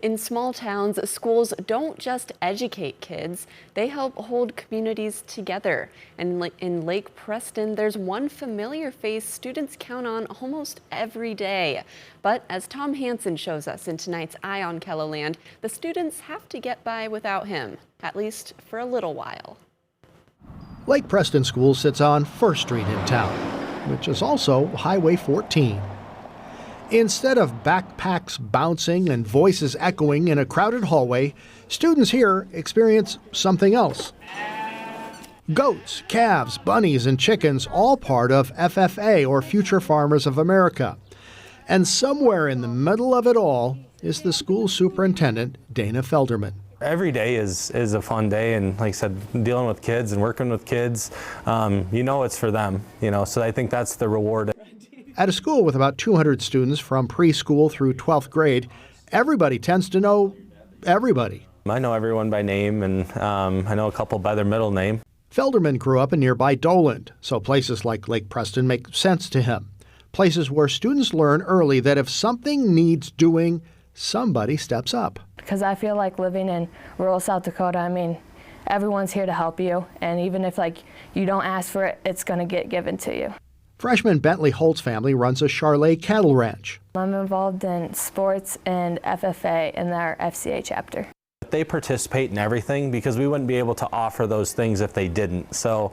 In small towns, schools don't just educate kids, they help hold communities together. And in Lake Preston, there's one familiar face students count on almost every day. But as Tom Hansen shows us in tonight's Eye on Kelloland, the students have to get by without him, at least for a little while. Lake Preston School sits on First Street in town, which is also Highway 14. Instead of backpacks bouncing and voices echoing in a crowded hallway, students here experience something else. Goats, calves, bunnies, and chickens, all part of FFA, or Future Farmers of America. And somewhere in the middle of it all is the school superintendent, Dana Felderman. Every day is a fun day, and like I said, dealing with kids and working with kids, it's for them, so I think that's the reward. At a school with about 200 students from preschool through 12th grade, everybody tends to know everybody. I know everyone by name, and I know a couple by their middle name. Felderman grew up in nearby Doland, so places like Lake Preston make sense to him. Places where students learn early that if something needs doing, somebody steps up. Because I feel like living in rural South Dakota, everyone's here to help you, and even if you don't ask for it, it's going to get given to you. Freshman Bentley Holt's family runs a Charlet cattle ranch. I'm involved in sports and FFA in our FCA chapter. They participate in everything because we wouldn't be able to offer those things if they didn't. So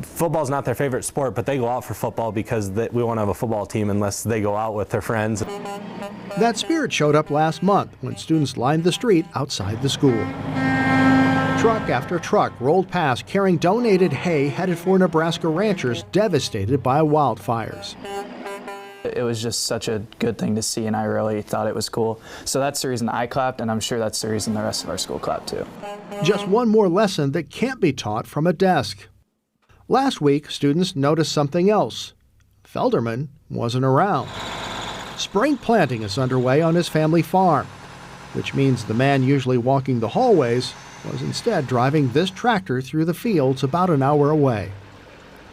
football's not their favorite sport, but they go out for football because we won't have a football team unless they go out with their friends. That spirit showed up last month when students lined the street outside the school. Truck after truck rolled past carrying donated hay headed for Nebraska ranchers devastated by wildfires. It was just such a good thing to see, and I really thought it was cool. So that's the reason I clapped, and I'm sure that's the reason the rest of our school clapped too. Just one more lesson that can't be taught from a desk. Last week, students noticed something else. Felderman wasn't around. Spring planting is underway on his family farm, which means the man usually walking the hallways was instead driving this tractor through the fields about an hour away.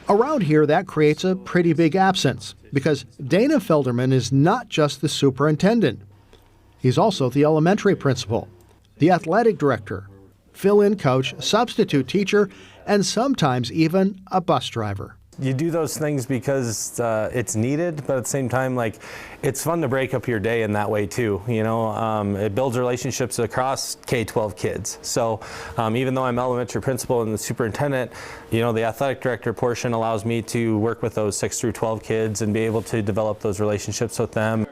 Around here, that creates a pretty big absence, because Dana Felderman is not just the superintendent. He's also the elementary principal, the athletic director, fill-in coach, substitute teacher, and sometimes even a bus driver. You do those things because it's needed, but at the same time, it's fun to break up your day in that way too. It builds relationships across K-12 kids. So even though I'm elementary principal and the superintendent, the athletic director portion allows me to work with those 6 through 12 kids and be able to develop those relationships with them.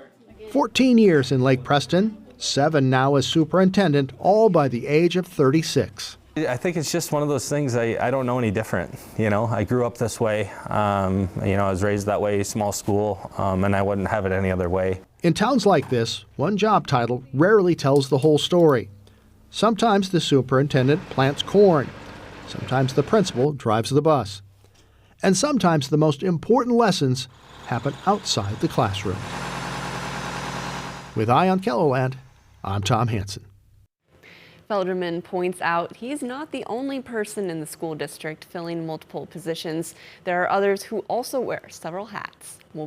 14 years in Lake Preston, 7 now as superintendent, all by the age of 36. I think it's just one of those things, I don't know any different. I grew up this way, I was raised that way, small school, and I wouldn't have it any other way. In towns like this, one job title rarely tells the whole story. Sometimes the superintendent plants corn, sometimes the principal drives the bus, and sometimes the most important lessons happen outside the classroom. With Eye on Kelloland, I'm Tom Hansen. Felderman points out he's not the only person in the school district filling multiple positions. There are others who also wear several hats. We'll be